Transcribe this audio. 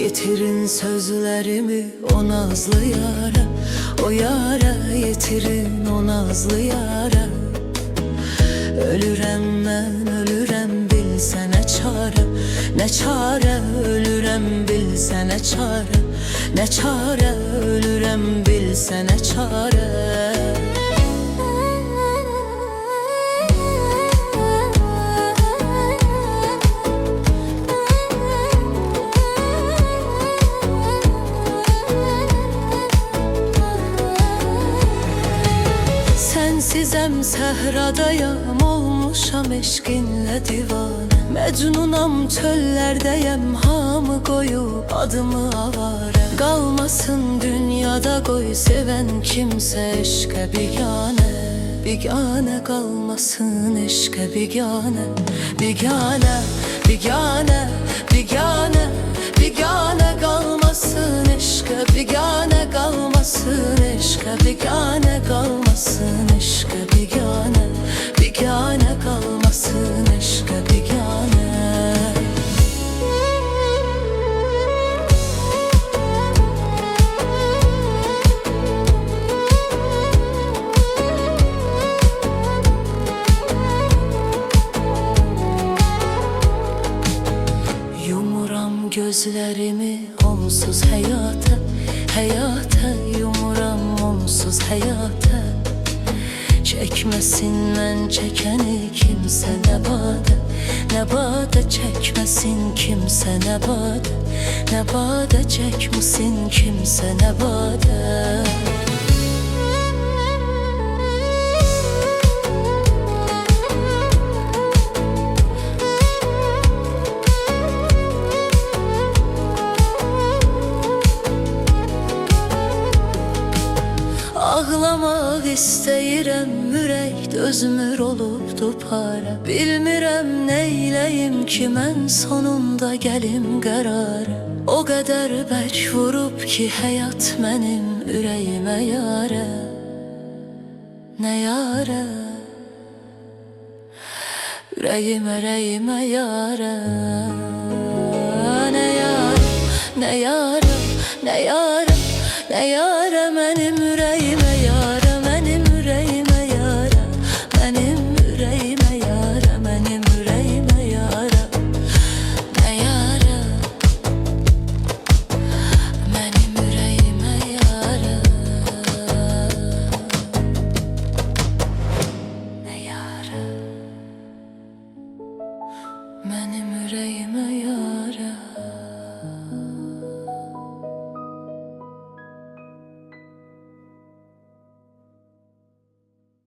Yetirin sözlerimi o nazlı yara, o yara yetirin o nazlı yara. Ölürem ben ölürem bilsene çare, ne çare ölürem bilsene çare, ne çare ölürem bilsene çare. Sensizem sehradayam, olmuşam eşkinle divane. Mecnunam çöllerdeyem, hamı koyup adımı avare. Kalmasın dünyada koy seven kimse eşke bigane. Bigane kalmasın eşke bigane. Bigane, bigane, bigane, bigane kalmasın eşke. Bigane kalmasın eşke. Bigane kalmasın eşke. Bigane, bigane kalmasın eşke. Bigane. Yumuram gözlerimi onsuz hayata, hayata yumuram onsuz hayata. Çekmesin men çekeni kimse ne bade, ne bade çekmesin kimse ne bade, ne bade çekmesin kimse ne bade. Ağlamak istəyirəm, ürək dözmür olubdu para. Bilmirəm neyləyim ki mən sonunda gəlim qərara. O qədər bərk vurub ki həyat mənim ürəyimə yara. Nə yara? Ürəyimə, ürəyimə yara. Nə yara, nə yara, nə yara, nə yara mənim ürəyimə yara. Mənim ürəyimə yara, mənim ürəyimə yara, mənim ürəyimə yara. Nə yara, mənim ürəyimə yara. Nə yara, mənim ürəyimə yara.